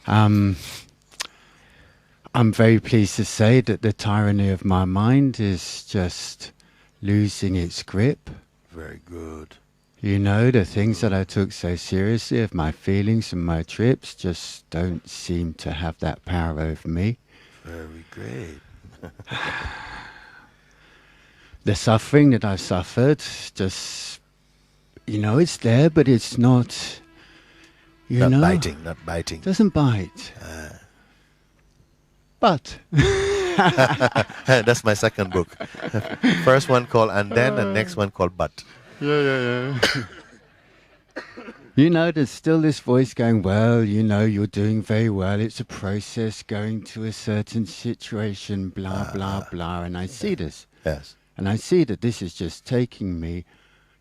Um, I'm very pleased to say that the tyranny of my mind is just losing its grip. Very good. You know, the things that I took so seriously of my feelings and my trips just don't seem to have that power over me. Very great. The suffering that I've suffered just, it's there, but it's not, Not biting, not biting. doesn't bite. But That's my second book. First one called And Then, and next one called But. yeah. There's still this voice going, well, you're doing very well. It's a process going to a certain situation, blah, blah, blah. And I see this. Yes. And I see that this is just taking me,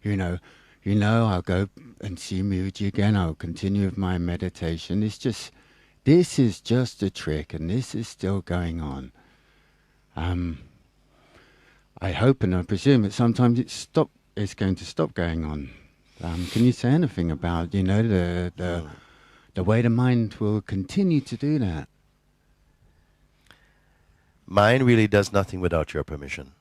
you know, I'll go and see MOOJI again. I'll continue with my meditation. This is just a trick, and this is still going on. I hope and I presume that sometimes it's going to stop going on. Can you say anything about, the way the mind will continue to do that? Mind really does nothing without your permission,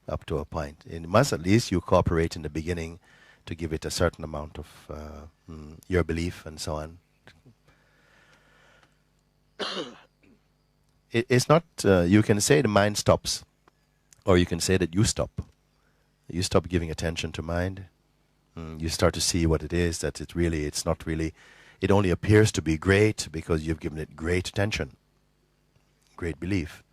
up to a point. It must at least you cooperate in the beginning to give it a certain amount of your belief and so on. It's not, you can say the mind stops, or you can say that you stop. You stop giving attention to mind. You start to see what it is, that it's not really, it only appears to be great because you've given it great attention, great belief.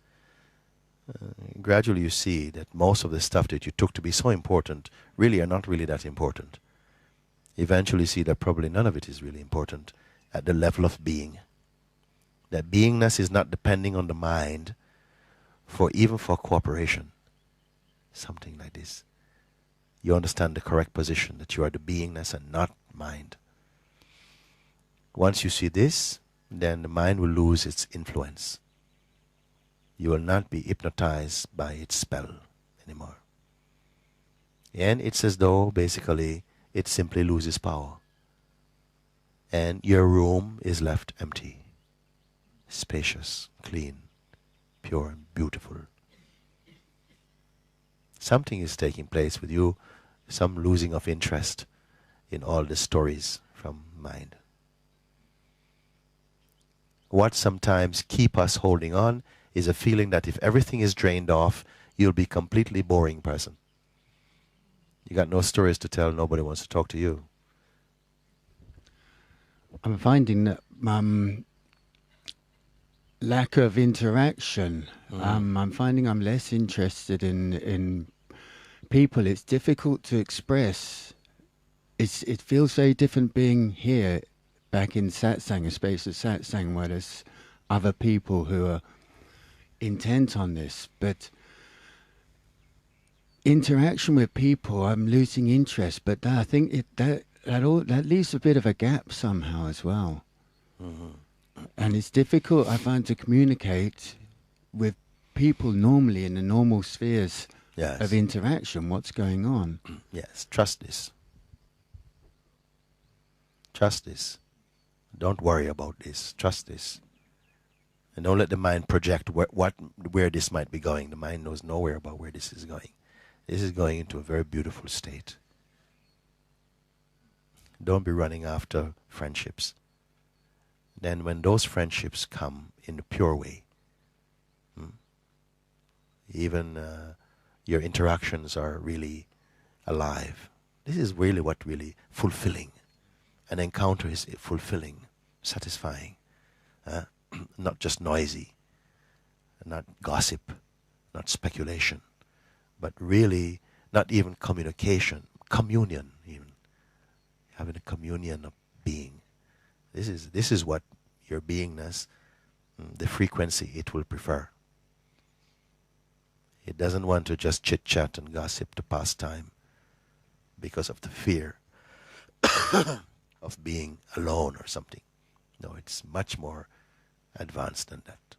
Gradually you see that most of the stuff that you took to be so important really are not really that important. Eventually see that probably none of it is really important at the level of being. That beingness is not depending on the mind even for cooperation. Something like this. You understand the correct position, that you are the beingness and not mind. Once you see this, then the mind will lose its influence. You will not be hypnotized by its spell anymore. And it's as though, basically, it simply loses power. And your room is left empty, spacious, clean, pure and beautiful. Something is taking place with you, some losing of interest in all the stories from mind. What sometimes keep us holding on is a feeling that if everything is drained off, you'll be a completely boring person. You got no stories to tell, nobody wants to talk to you. I'm finding that lack of interaction. I'm finding I'm less interested in people. It's difficult to express. It feels very different being here, back in satsang, a space of satsang, where there's other people who are intent on this. But interaction with people, I'm losing interest. But I think that leaves a bit of a gap somehow as well. And it's difficult, I find, to communicate with people normally in the normal spheres of interaction. What's going on? Yes, trust this. Trust this. Don't worry about this. Trust this. And don't let the mind project where this might be going. The mind knows nowhere about where this is going. This is going into a very beautiful state. Don't be running after friendships. Then when those friendships come in a pure way, even your interactions are really alive. This is really what really fulfilling. An encounter is fulfilling, satisfying, not just noisy, not gossip, not speculation, but really not even communication, communion even. Having a communion of being. This is what your beingness, the frequency it will prefer. It doesn't want to just chit-chat and gossip to pass time because of the fear of being alone or something. No, it's much more advanced than that.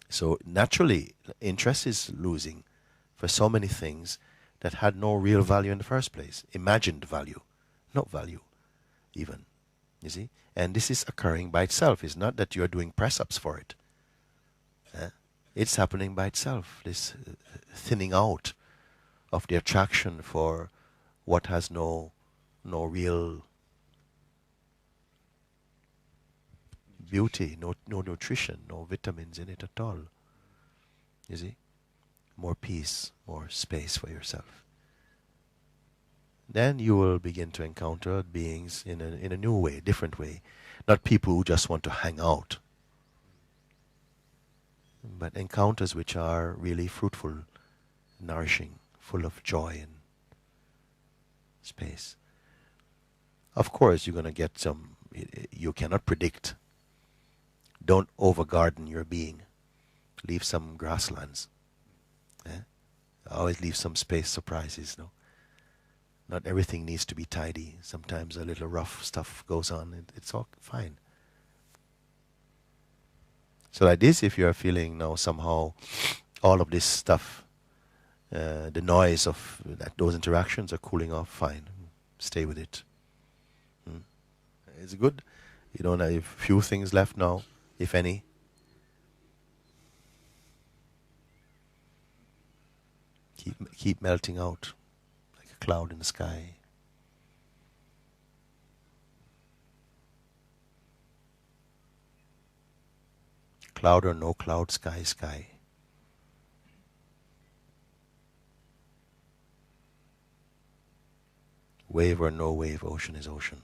So naturally, interest is losing for so many things that had no real value in the first place. Imagined value, not value even. You see? And this is occurring by itself. It's not that you're doing press-ups for it. It's happening by itself, this thinning out of the attraction for what has no real beauty, no nutrition, no vitamins in it at all. You see? More peace, more space for yourself. Then you will begin to encounter beings in a new way, different way. Not people who just want to hang out, but encounters which are really fruitful, nourishing, full of joy and space. Of course, you're going to get some, you cannot predict. Don't overgarden your being. Leave some grasslands. Always leave some space, surprises. No, not everything needs to be tidy. Sometimes a little rough stuff goes on. It's all fine. So like this, if you are feeling now somehow all of this stuff, the noise of those interactions are cooling off, fine. Stay with it. It's good. You don't have few things left now, if any. Keep melting out like a cloud in the sky. Cloud or no cloud, sky, sky. Wave or no wave, ocean is ocean.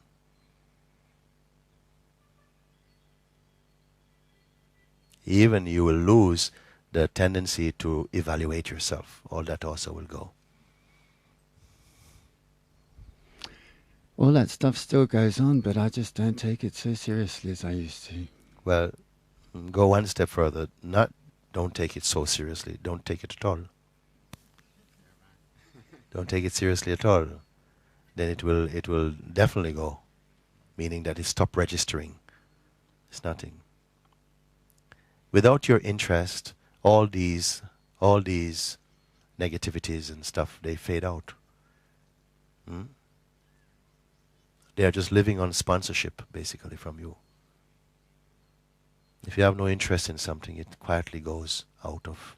Even you will lose the tendency to evaluate yourself. All that also will go. All that stuff still goes on, but I just don't take it so seriously as I used to. Well, go one step further. Not don't take it so seriously. Don't take it at all. Don't take it seriously at all. Then it will definitely go. Meaning that it stop registering. It's nothing. Without your interest, all these negativities and stuff, they fade out. They are just living on sponsorship, basically, from you. If you have no interest in something, it quietly goes out of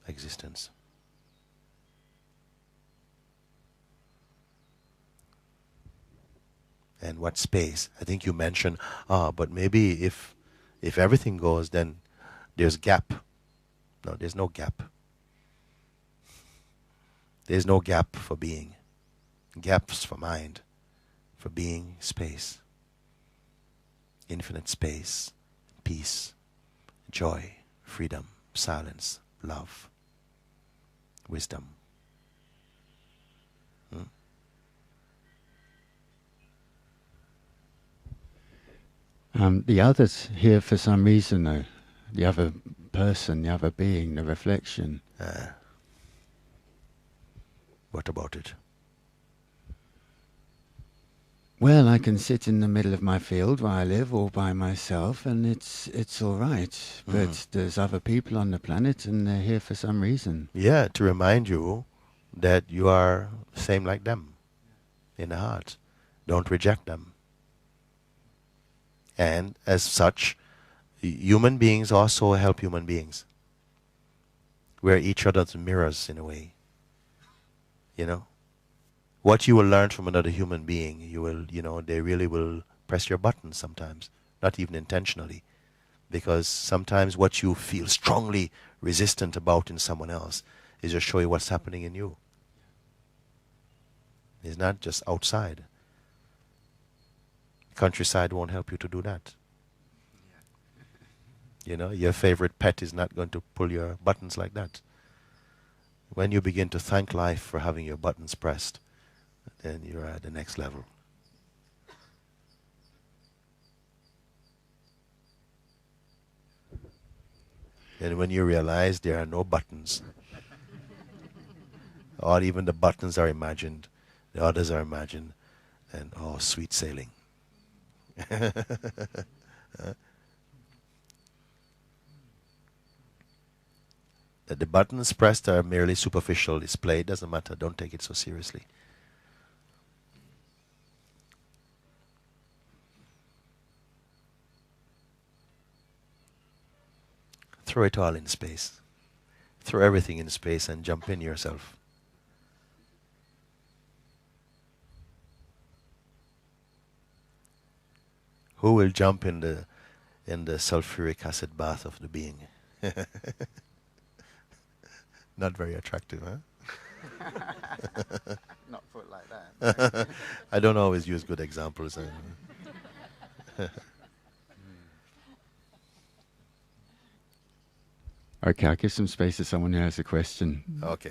existence. And what space? I think you mentioned, but maybe if everything goes, then there's gap. No, there's no gap. There's no gap for being. Gaps for mind. For being, space. Infinite space, peace, joy, freedom, silence, love, wisdom. The other's here for some reason, though. The other person, the other being, the reflection. What about it? Well, I can sit in the middle of my field where I live all by myself, and it's all right. But there's other people on the planet, and they're here for some reason. Yeah, to remind you that you are same like them in the heart. Don't reject them. And as such, human beings also help human beings. We're each other's mirrors in a way. You know? What you will learn from another human being, they really will press your buttons sometimes, not even intentionally. Because sometimes what you feel strongly resistant about in someone else is just show you what's happening in you. It's not just outside. Countryside won't help you to do that. Your favorite pet is not going to pull your buttons like that. When you begin to thank life for having your buttons pressed, then you're at the next level. And when you realize there are no buttons, or even the buttons are imagined, the others are imagined, and sweet sailing. That the buttons pressed are merely superficial display, doesn't matter, don't take it so seriously. Throw it all in space. Throw everything in space and jump in yourself. Who will jump in the sulfuric acid bath of the being? Not very attractive, huh? Not put like that. I don't always use good examples. Okay, I'll give some space to someone who has a question. Okay.